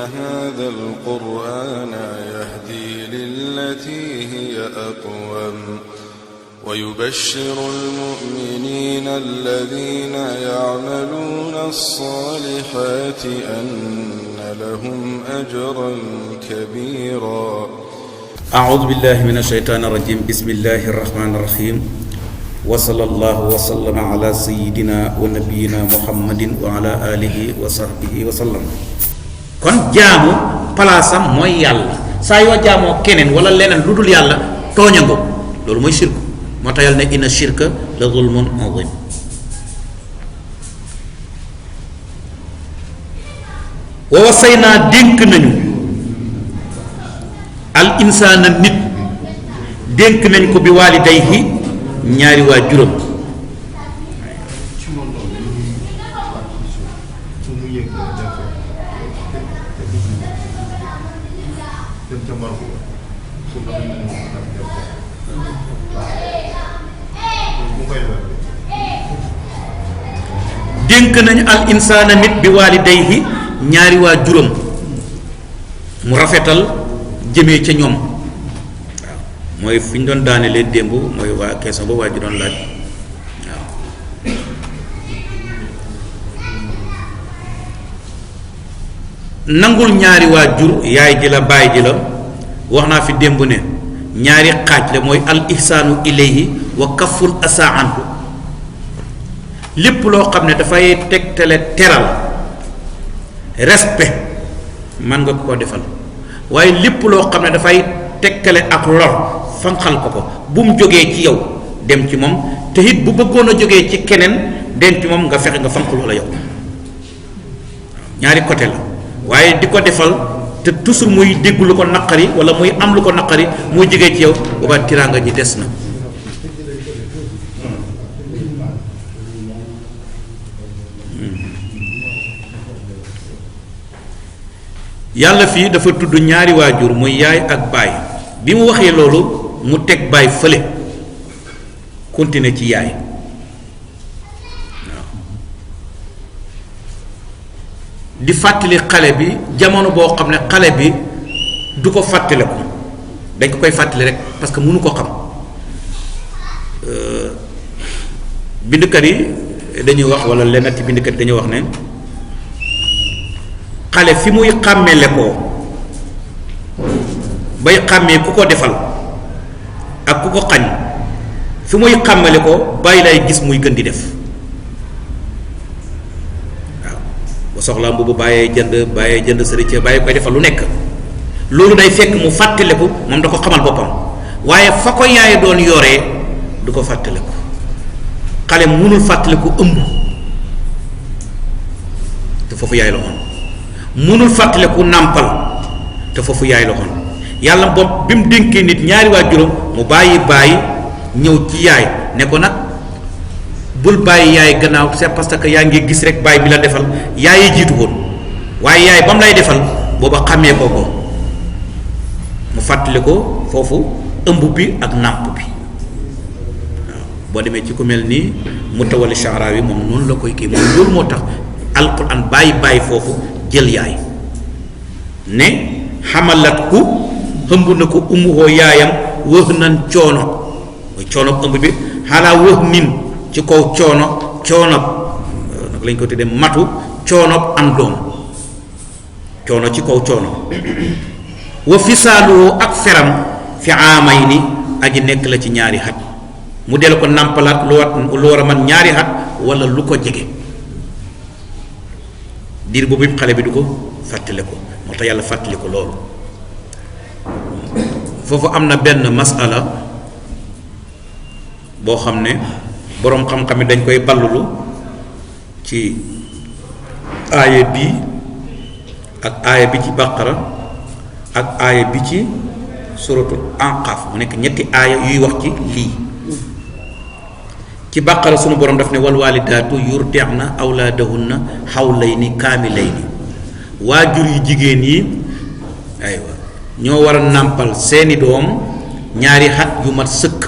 هذا القرآن يهدي للتي هي أقوم ويبشر المؤمنين الذين يعملون الصالحات أن لهم أجرا كبيرا. أعوذ بالله من الشيطان الرجيم. بسم الله الرحمن الرحيم. وصلى الله وسلم على سيدنا ونبينا محمد وعلى آله وصحبه وسلم. kon jaamu palaasam mooy yàlla saa yoo jaamoo keneen wala leneen lu dul yàlla tooña nga loolu mooy shirku. moo tax yàlla ne inna shirka la zulmun azim. wa wasaynaa dénk nañu al insaana nit dénk nañ ko bi waalidayhi ñaari waajuram. dénk nañu al insaana nit bi waalidayhi ñaari waajuram mu rafetal jëmee ca ñoom. waaw mooy fi ñu doon daanelee démb mooy waa question ba waa ji doon laaj. waaw nangul ñaari waajur yaay ji la baay ji la wax naa fi démb ne ñaari xaaj la mooy al ihsaanu ilayhi wa kaful asa anhu. lépp loo xam ne dafay tegtale teral respect man nga ko defal waaye lépp loo xam ne dafay tegtale ak lor fanqal ko bu mu jógee ci yow dem ci moom te it bu bëggoon a jógee ci keneen dem ci moom nga fexe nga fanq loola yow. ñaari côté la waaye di ko defal te toujours muy dégg lu ko naqari wala muy am lu ko naqari muy jógee ci yow boobaa tiraanga ji des na. yàlla fii dafa tudd ñaari waajur muy yaay ak baay bi mu waxee loolu mu teg baay fële continuer ci yaay. waaw di fàttali xale bi jamono boo xam ne xale bi du ko fàttale ko dañ ko koy fàttali rek parce que mënu ko xam. bindkat yi dañuy wax wala lenn ci bindkat yi dañuy wax ne xale fi muy xàmmele ko bay xàmmee ku ko defal ak ku ko xañ fi muy xàmmele ko bàyyi lay gis muy gën di def. waaw bu soxlaa mbubu bàyyee jënd sëriñ bàyyi koy defal lu nekk loolu day fekk mu fàttaliku moom da ko xamal boppam waaye fa ko yaay doon yoree du ko fàttaliku. xale mënul fàttaliku ëmb te foofu yaay la xoon mënul fàttaliku nàmpal te foofu yaay la xoon yàlla bopp bi mu dénkee nit ñaari waajuram mu bàyyi ñëw ci yaay ne ko nag bul bàyyi yaay gannaaw c'est parce que yaa ngi gis rek bàyyi bi la defal yaayee jiitu woon waaye yaay ba mu lay defal booba xàmmee ko mu fàttali ko foofu ëmb bi ak nàmp bi. boo demee ci ku mel nii Mutawalli Sha'rawi moom noonu la koy kii moom loolu moo tax alquran bàyyi foofu jël yaay ne xamalat ku ëmb na ko ummuhoo yaayam wëx nan coono mooy coono ëmb bi xalaa wëx nin ci kaw coono nag lañ ko tuddee matu coono am doom coono ci kaw coono wa fisaaluhu ak feram fi aamay ni aji nekk la ci ñaari xat mu del ko nàmpalaat lu war a man ñaari at wala lu ko jege diir boobu yëpp xale bi du ko fàttale ko moo tax yàlla fàttali ko loolu. foofu am na benn masala boo xam ne boroom xam-xam yi dañ koy ballulu ci aaya bii ak aaya bi ci baqara ak aaya bi ci suratul anqaf mu nekk ñetti aaya yuy wax ci lii. ci bàqara sunu borom daf ne wal waalidaatu yurdi'na awlaadahunna hawlayni kaamilayni waajur yu jigéen yi aywa ñoo war a nàmpal seeni doom ñaari xat yu mat sëkk.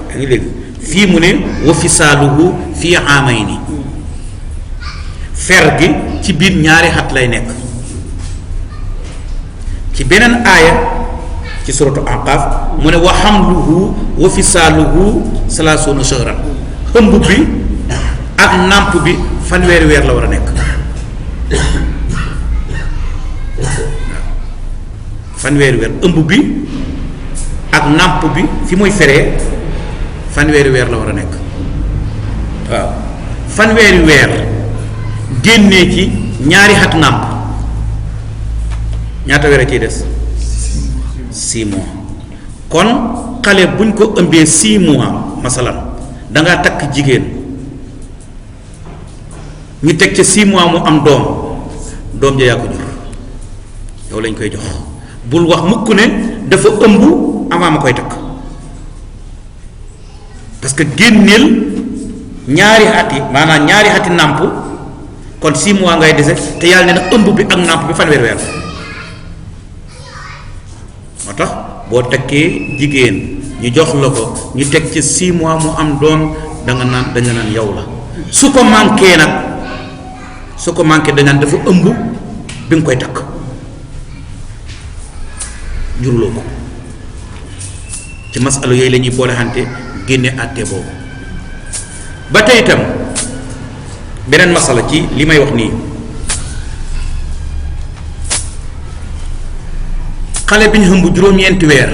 yaa ngi dégg fii mu ne wa fisaaluhu fii aamayni fer gi ci biir ñaari xat lay nekk. ci beneen aaya ci suratu Aqaf mu ne wa hamluhu wa fisaaluhu salaasuuna shahran ëmb bi ak nàmp bi fanweeri weer la war a nekk. fanweeri weer ëmb bi ak nàmp bi fi muy feree fanweeri weer la war a nekk. waaw fanweeri weer génnee ci ñaari xat nàmp ñaata weer a ciy des 6 mois. kon xale buñ ko ëmbee 6 mois masalan dangaa takk jigéen ñu teg ca 6 mois mu am doom ja yaa ko jur yow lañ koy jox. bul wax mukk ne dafa ëmb avant ma koy takk parce que génneel ñaari at yi maanaam ñaari ati nàmp kon 6 mois ngay dese te yàlla ne na ëmb bi ak nàmp bi fanweeri weer moo tax boo takkee jigéen ñu jox la ko ñu teg ci 6 mois mu am doom dañu naan yow la. su ko manqué dañ naan dafa ëmb bi nga koy takk jurloo ko. ci masala yooyu la ñuy boole xante génne àtte boobu. ba tey itam beneen masala ci li may wax nii xale bi ñu ëmb juróom-ñeenti weer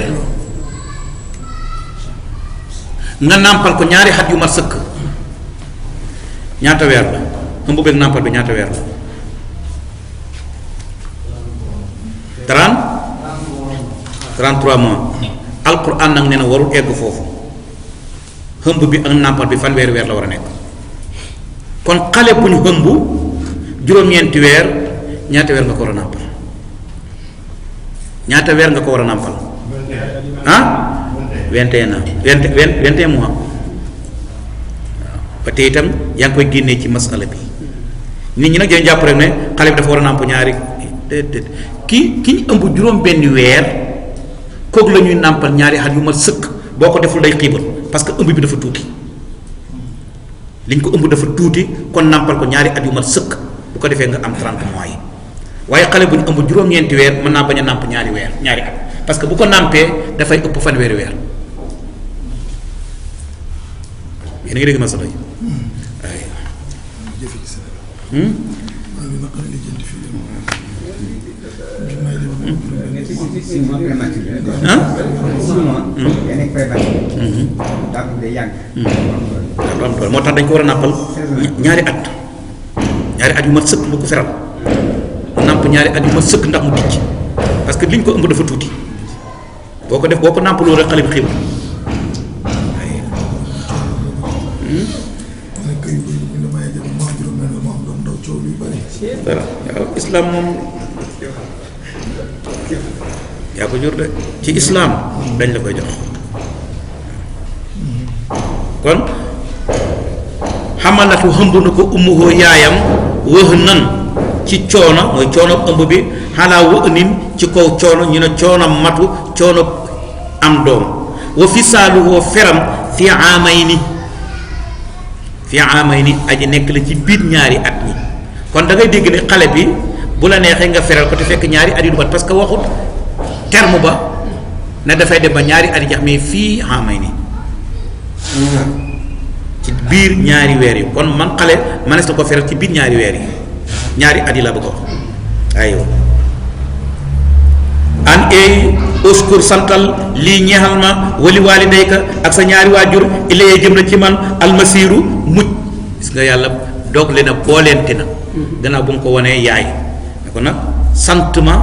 nga nàmpal ko ñaari xat yu mat sëkk ñaata weer la ëmb beeg nàmpal bi ñaata weer la 33 mois. alquran nag nee na warul egg foofu ëmb bi ak nàmpal bi fanweeri weer la war a nekk. kon xale bu ñu ëmb juróom-ñeenti weer ñaata weer nga ko war a nàmpal ñaata weer nga ko war a nàmpal ah 21 ans 21 mois. waaw ba tey itam yaa ngi koy génnee ci masala bi nit ñi nag dañu jàpp rek ne xale bi dafa war a nàmp ñaari déedéet ki ñu ëmb juróom-benni weer kooku la ñuy nàmpal ñaari xat yu ma sëkk boo ko deful day xiibal parce que ëmb bi dafa tuuti liñ ko ëmb dafa tuuti kon nàmpal ko ñaari at yu mat sëkk bu ko defee nga am 30 mois yi waaye xale bu ñu ëmb juróom-ñeenti weer mën naa bañ a nàmp ñaari at parce que bu ko nàmpee dafay ëpp fanweeri weer yéen a ngi dégg masala yi moo tax dañ ko war a nàmpal ñaari at yu mat sëkk bu ko feral nàmp ñaari at yu mat sëkk ndax mu dijj parce que liñ ko ëmb dafa tuuti boo ko nàmpaloo rek xale bi xiibu waaw islam moom yaa ko jur de ci islam dañ la koy jox kon xamalatu hëmb na ko ummuhoo yaayam wëx nan ci coono mooy coono ëmb bi xalaa wënin ci kaw coono ñu ne coono matu coono am doom wa fisaaluhoo feram fi amayni aji nekk la ci biir ñaari at ñi kon da ngay dégg ne xale bi bu la neexee nga feral ko te fekk ñaari at yu du mat parce que waxut terme ba ne dafay dem ba ñaari at yi jax mais fii amayni ci biir ñaari weer yi kon man xale manees na ko feral ci biir ñaari weer yi ñaari at yi la bëgg a wax aywa an eey uskur santal lii ñeexal ma wali waalidayka ak sa ñaari waajur ilayee jëm na ci man almasiiru mucc gis nga yàlla doog leen a booleente na gannaaw bu nga ko wanee yaay ne ko nag sant ma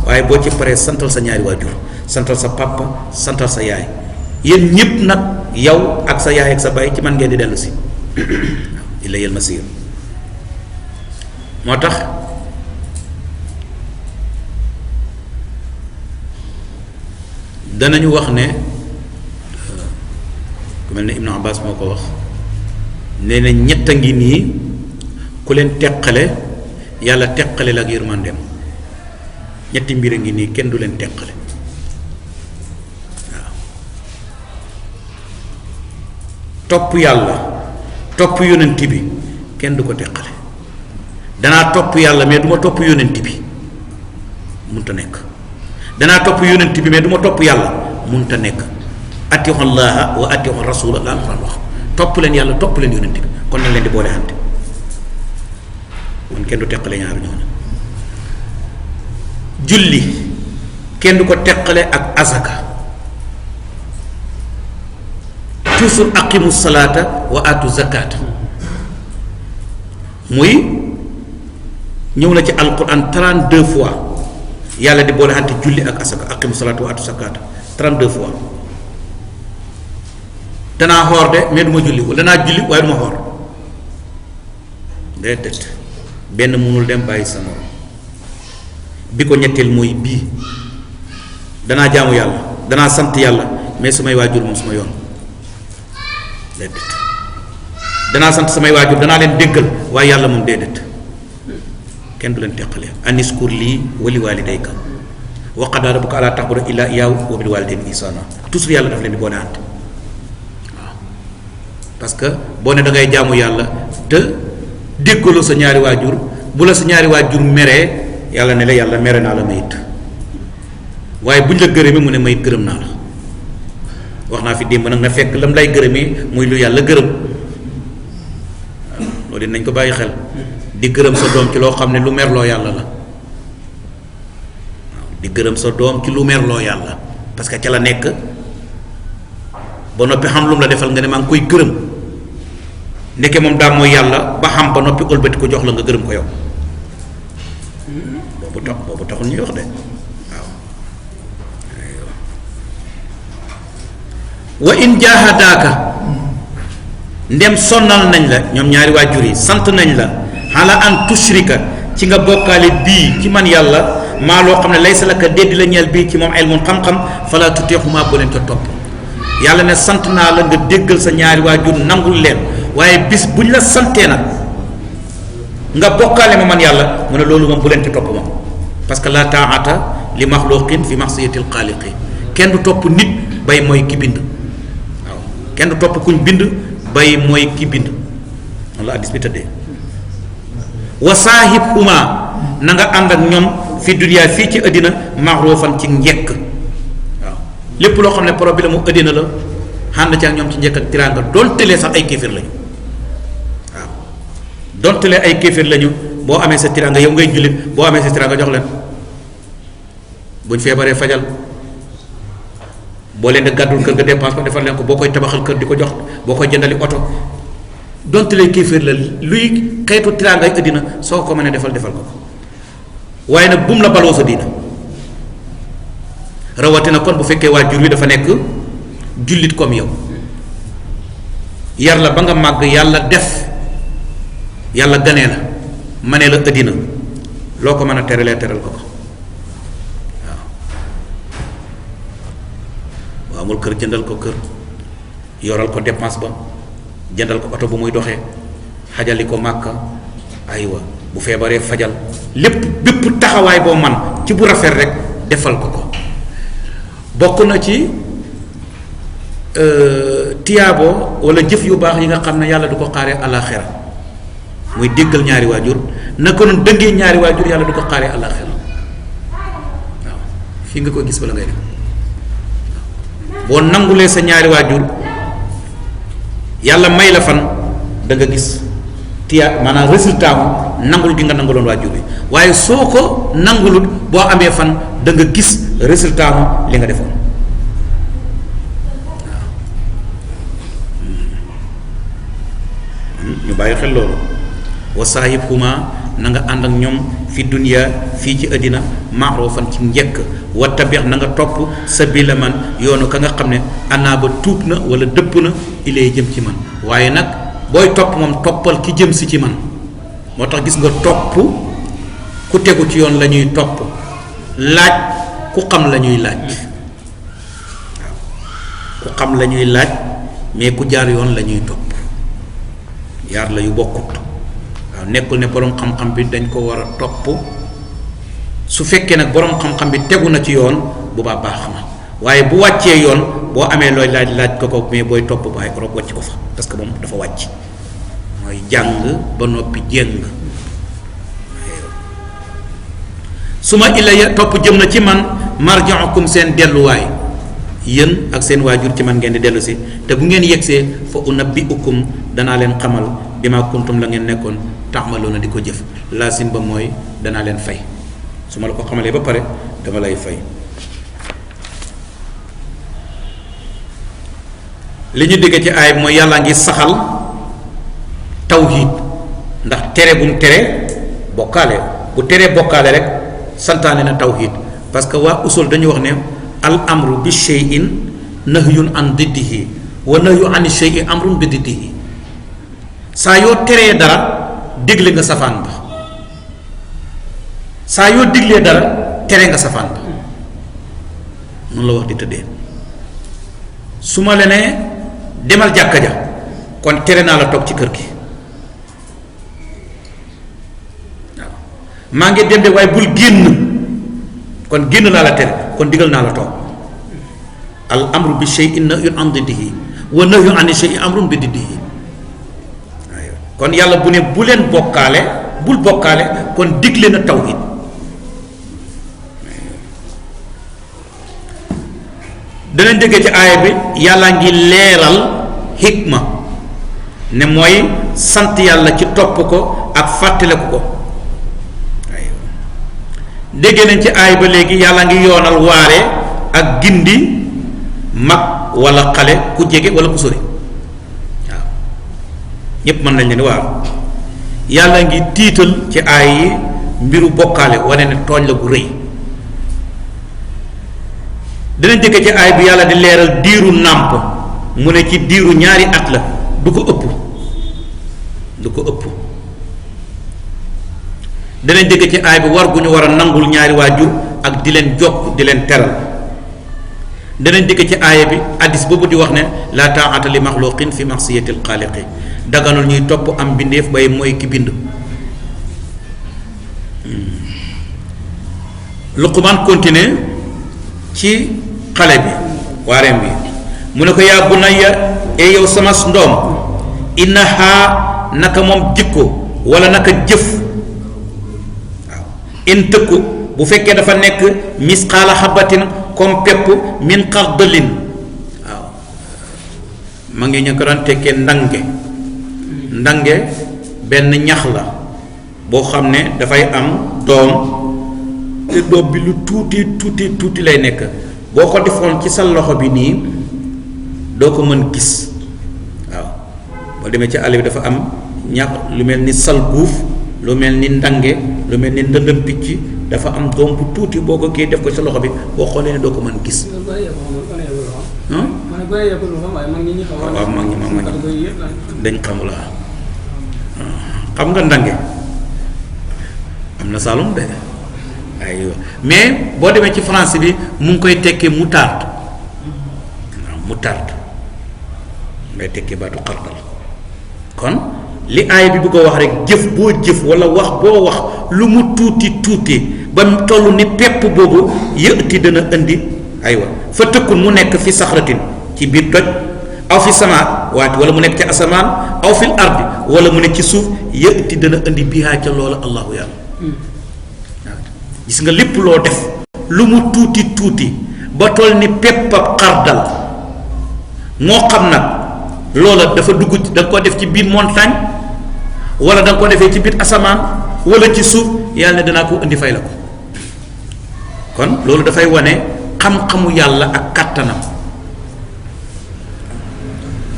waaye boo ci paree santal sa ñaari waajur santal sa papa santal sa yaay yéen ñëpp nag yow ak sa yaay ak sa baay ci man ngeen di dellu si ilayal masiir moo tax danañu wax ne ku mel ne Ibnu Abbas moo ko wax nee na ñett a ngi nii ku leen teqale yàlla teqale la ak yërmandeem ñetti mbir a ngi nii kenn du leen teqale waaw topp yàlla topp yonent bi kenn du ko teqale danaa topp yàlla mais du ma topp yónent bi munta nekk danaa topp yónent bi mais du ma topp yàlla munta nekk atiiu llaha wa atiiu rasula la alquran wax topp leen yàlla topp leen yónent bi kon nañ leen di boole xante kon kenn du teqale ñaar ñooñu julli kenn du ko teqale ak azaka toujours aqimu salata wa atu zakata muy ñëw na ci alquran 32 fois yàlla di boole xante julli ak asaka aqimu salata wa atu zakata 32 fois danaa xoor de mais du ma julli wala danaa julli waaye du ma xoor déedéet benn mënul dem bàyyi sa morom bi ko ñetteel mooy bii danaa jaamu yàlla danaa sant yàlla mais sumay waajur moom suma yoon déedéet danaa sant samay waajur danaa leen déggal waaye yàlla moom déedéet kenn du leen teqale aniskur lii wali walidayka wa qadaa rabbuka allaa ta'budu illaa iyyaahu wa bil waalidayni ihsaana toujours yàlla daf leen di boole ànd waaw parce que boo ne da ngay jaamu yàlla te déggaloo sa ñaari waajur bu la sa ñaari waajur meree yàlla ne la yàlla mere naa la mayit waaye buñ la gërëmee mu ne mayit gërëm naa la wax naa fi démb nag na fekk lam lay gërëmee muy lu yàlla gërëm waaw loolu nañ ko bàyyi xel di gërëm sa doom ci loo xam ne lu merloo yàlla la waaw di gërëm sa doom ci lu merloo yàlla parce que ca la nekk ba noppi xam lu mu la defal nga ne maa ngi koy gërëm ndeke moom daa mooy yàlla ba xam ba noppi ëlbati ko jox la nga gërëm ko yow boobu taxul ñuy wax de waaw wa in jahadaaka ndem sonnal nañ la ñoom ñaari waajur yi sant nañ la ala an tushrika ci nga bokkaale bii ci man yàlla maa loo xam ne laysa laka déddi la ñeel bii ci moom ilmun xam-xam fala tutixuma bu leen ca topp yàlla ne sant naa la nga déggal sa ñaari waajur nangul leen waaye bis buñ la santee nag nga bokkaale ma man yàlla mu ne loolu moom bu leen ca topp moom parce que la taata li maxluqin fi maxsiyatil xaaliqi kenn du topp nit bay mooy ki bind waaw kenn du topp kuñ bind bay mooy ki bind walla addis bi tëddee wa saahibhuma na nga ànd ak ñoom fi dunya fii ci àddina maxruufan ci njekk waaw lépp loo xam ne problème mu àddina la ànd ci ak ñoom ci njekk ak tiraanga dontelee sax ay kéefir lañu waaw dontelee ay kéefir lañu boo amee sa tiraanga yow ngay jullit boo amee sa tiraanga jox leen buñ feebaree fajal boo leen di gàddul kër ga dépense ba defal leen ko boo koy tabaxal kër di ko jox boo koy jëndali oto donte lay kéeféer la luy xeetu tiraangay àddina soo ko mënee defal ko waaye nag bum la baloo sa diina rawatina kon bu fekkee waajur wi dafa nekk jullit comme yow yar la ba nga màgg yàlla def yàlla ganee la manee la àddina loo ko mën a teralee teral ko waaw amul kër jëndal ko kër yoral ko dépense ba jëndal ko oto bu muy doxee xajali ko màkka aywa bu feebaree fajal lépp bépp taxawaay boo man ci bu rafet rek defal ko bokk na ci tiyaabo wala jëf yu baax yi nga xam ne yàlla du ko xaaree àllaaxira muy déggal ñaari waajur naka noonu dëngee ñaari waajur yàlla du ko xaaree àllaaxira waaw fii nga ko gis bala ngay def boo nangulee sa ñaari waajur yàlla may la fan da nga gis maanaam résultat mu nangul gi nga nanguloon waajur bi waaye soo ko nangulut boo amee fan da nga gis résultat mu li nga defoon waaw ñu bàyyi xel loolu wa saahibhuma na nga ànd ak ñoom fi dunya fii ci àddina maarufan ci njëkk wa tabix na nga topp sabila man yoonu ka nga xam ne anaaba tuub na wala dëpp na ilay jëm ci man waaye nag booy topp moom toppal ki jëm si ci man moo tax gis nga topp ku tegu ci yoon la ñuy topp laaj ku xam la ñuy laaj waaw ku xam la ñuy laaj mais ku jaar yoon la ñuy topp yaar la yu bokkut waaw nekkul ne borom xam-xam bi dañ ko war a topp su fekkee nag borom xam-xam bi tegu na ci yoon bu baax na waaye bu wàccee yoon boo amee looy laaj ko mais booy topp baay rob wàcc ko fa parce que moom dafa wàcc mooy jàng ba noppi jéng suma ilayya topp jëm na ci man marji'ukum seen delluwaay yéen ak seen waajur ci man ngeen di dellu si te bu ngeen yegsee fa unabbi'ukum danaa leen xamal bima kuntum la ngeen nekkoon ta'maluna di ko jëf laasim ba mooy danaa leen fay su ma la ko xamalee ba pare dama lay fay. li ñu dégg ci aay mooy yàlla ngi saxal tawhid ndax tere bu mu tere bokkaale bu teree bokkaale rek santaane na tawhid parce que waa usul dañu wax ne al amru bi shay'in nahyun an diddihi wa nahyu an shay'in amrun bi diddihi saa yoo teree dara digle nga safaan ba saa yoo diglee dara tere nga safaan ba noonu la wax di tëddee su ma la nee demal jàkka ja kon tere naa la toog ci kër gi waaw maa ngi dem de waaye bul génn kon génn laa la tere kon digal naa la toog al amru bi shay'in nahyun an diddihi wa nahyu an shay'in amrun bi diddihi kon yàlla bu ne bu leen bokkaale bul bokkaale kon digle na tawhid danañ déggee ci aaya bi yàlla ngi leeral hikma ne mooy sant yàlla ci topp ko ak fàttaliku ko déggee nañ ci aaya ba léegi yàlla ngi yoonal waare ak gindi mag wala xale ku jege wala ku sori waaw ñépp mën nañ leen waaw yàlla ngi tiital ci aay yi mbiru bokkaale wane ne tooñ la bu rëy dinañ dégg ci aay bi yàlla di leeral diiru nàmp mu ne ci diiru ñaari at la du ko ëpp dinañ dégg ci aay bi war gu ñu war a nangul ñaari waajur ak di leen jokk di leen teral dinañ dégg ci aaya bi addis boobu di wax ne la taa'ata li maxluqin fi maxsiyati alxaaliqi daganul ñuy topp am bindeef bay mooy ki bind. Luqmaan continue ci xale bi waareem bi mu ne ko yaa bunayya e yow sama ndoom innaha naka moom jikko wala naka jëf waaw in tëkku bu fekkee dafa nekk misqaala xabatin comme pepp min xardalin waaw ma ngi ñu ko doon tekkee ndange benn ñax la boo xam ne dafay am doom te doom bi lu tuuti lay nekk boo ko defoon ci sa loxo bi nii doo ko mën gis waaw boo demee ci àll bi dafa am ñax lu mel ni salguuf lu mel ni ndange lu mel ni ndëndëm picc dafa am doom bu tuuti boo ko kii def ko sa loxo bi boo xoolee ne doo ko mën gis waaw mag ñi dañ xamul xam nga ndange am na Saalum de aywa mais boo demee ci français bi mu ngi koy tekkee moutarde waaw moutarde ngay tekkee baatu xardal kon li aay bi bu ko wax rek jëf boo jëf wala wax boo wax lu mu tuuti ba mu toll ni pepp boobu yëtti dana indi aywa fa tëkkun mu nekk fi saxratin ci biir doj aw fi sama waati wala mu nekk ci asamaan aw fil ardi wala mu nekk ci suuf yëtti dana indi bihaa ca loola allahu yàlla gis nga lépp loo def lu mu tuuti ba toll ni pepp ab xardal moo xam nag loola dafa dugg da nga ko def ci biir montagne wala da nga ko defee ci biir asamaan wala ci suuf yàlla ne danaa ko indi fay la ko kon loolu dafay wane xam-xamu yàlla ak kàttanam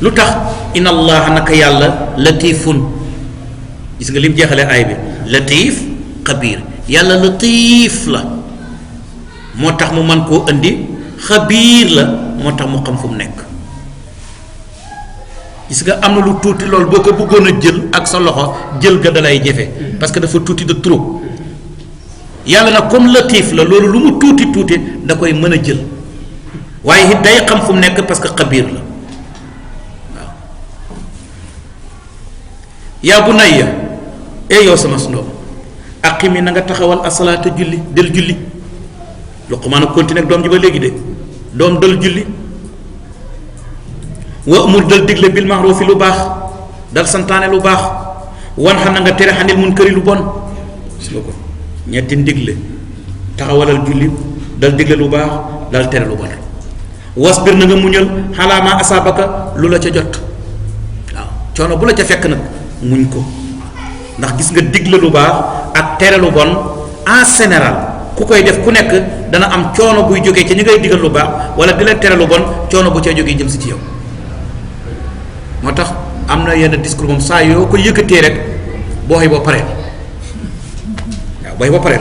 lu tax inna allaha naka yàlla latifun gis nga lim jeexale aay bi latif xabiir yàlla latif la moo tax mu man koo indi xabiir la moo tax mu xam fu mu nekk gis nga am na lu tuuti loolu boo ko bëggoon a jël ak sa loxo jël ga dalay jafe parce que dafa tuuti de trop yàlla nag comme latif la loolu lu mu tuuti da koy mën a jël waaye it day xam fu mu nekk parce que xabiir la waaw yaa bunayya ee yow sama ndoom aqimi na nga taxawal asalaata julli del julli Luqmaan a continué ak doom ji ba léegi de doom dal julli wa amul dal digle bil ma'rufi lu baax dal santaane lu baax wan xam na nga tere xanil munkari lu bon gis nga ko ñetti ndigle taxawalal julli dal digle lu baax dal tere lu bon wasbir na nga muñal xalaa ma asaabaka lu la ca jot waaw coono bu la ca fekk nag muñ ko ndax gis nga digle lu baax ak tere lu bon en général ku koy def ku nekk dana am coono buy jógee ci ñi ngay digal lu baax wala di la tere lu bon coono bu cee jógee jëm si ci yow moo tax am na yenn discours moom saa yoo ko yëkkatee rek boo xëy boo paree waaw boo xëy boo paree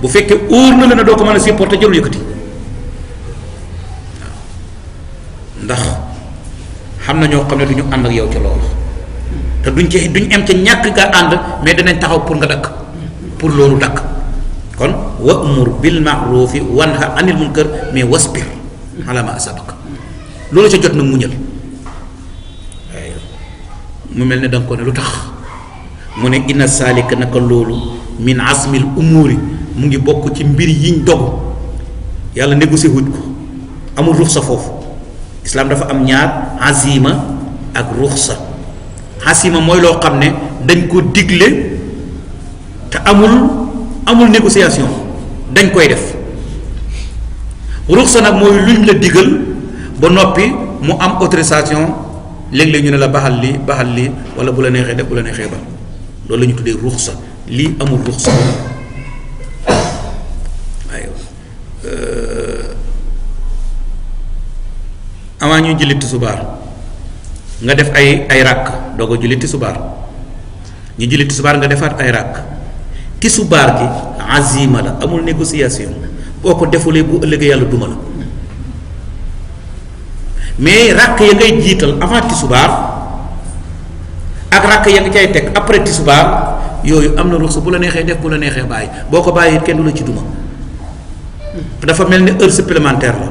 bu fekkee óor na la ne doo ko mën a supporter jarul yëkkati waaw ndax xam na ñoo xam ne du ñu ànd ak yow ca loolu te duñ em ca ñàkk nga ànd mais danañ taxaw pour nga dakk pour loolu dakk kon wa'mur bil ma'rufi wanha anil munkar mais wasbir ala ma asabaka loolu ca jot nag muñal waaye mu mel ne da nga ko ne lu tax mu ne inna saalika naka loolu min asmil umuri mu ngi bokk ci mbir yiñ dogu yàlla négocié wut ko amul ruxsa foofu islam dafa am ñaar azima ak ruxsa azima mooy loo xam ne dañ ko digle te amul négociation dañ koy def ruxsa nag mooy luñ la digal ba noppi mu am autorisation léeg-léeg ñu ne la baxal lii wala bu la neexee def bu la neexee ba loolu la ñu tuddee ruxsa lii amul ruxsa waaye avant ñuy julli tisbaar nga def ay ràkk doo ko julli tisbaar ñu julli tisbaar nga defaat ay ràkk tisbaar gi azima la amul négociation boo ko defulee bu ëllëgee yàlla duma la mais ràkk ya ngay jiital avant tisbaar ak ràkk ya nga cay teg après tisbaar yooyu am na ruxsa bu la neexee def bu la neexee bàyyi boo ko bàyyi kenn du la ci duma dafa mel ni heure supplémentaire la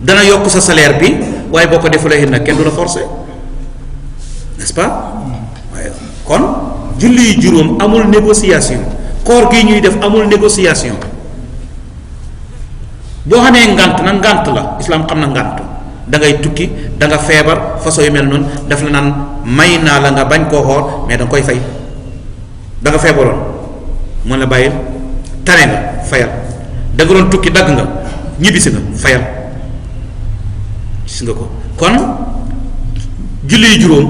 dana yokk sa salaire bi waaye boo ko defulee nag kenn du la forcer n'est-ce pas waaye kon julli yu juróom amul négociation koor gi ñuy def amul négociation boo xamee ngant nag ngant la islam xam na ngant da ngay tukki da nga feebar façon yu mel noonu daf la naan may naa la nga bañ koo xoor mais da nga koy fay da nga feebaroon mën la bàyyil tane nga fayal da nga doon tukki dagg nga ñibbisi nga fayal gis nga ko kon julli yu juróom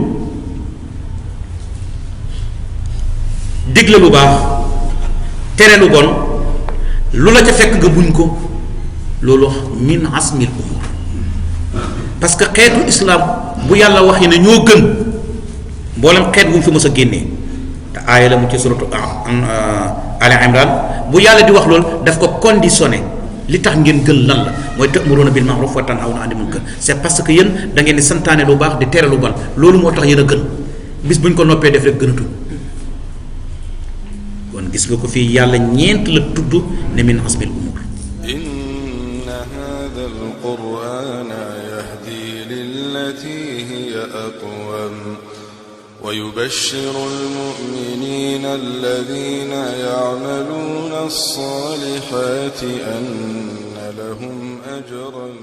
digle lu baax tere lu bon lu la ca fekk nga buñ ko loolu min asmil umur parce que xeetu islam bu yàlla wax yi ne ñoo gën mboolem xeet bu mu fi mës a génnee te aaya la mu ci suratu Ali Imran bu yàlla di wax loolu daf ko conditionné li tax ngeen gën lan la mooy ta'muruna bil ma'ruf wa tanhawna 'anil munkar c'est parce que yéen da ngeen di santaane lu baax di tere lu bon loolu moo tax yéen a gën bis bu ñu ko noppee def rek gënatuñ kon gis nga ko fii yàlla ñeent la tudd ne min asmil umur inna hadha al-qur'ana yahdi lillati hiya aqwam wa yubashshiru al-mu'minina alladhina ya'maluna as-salihati anna lahum ajran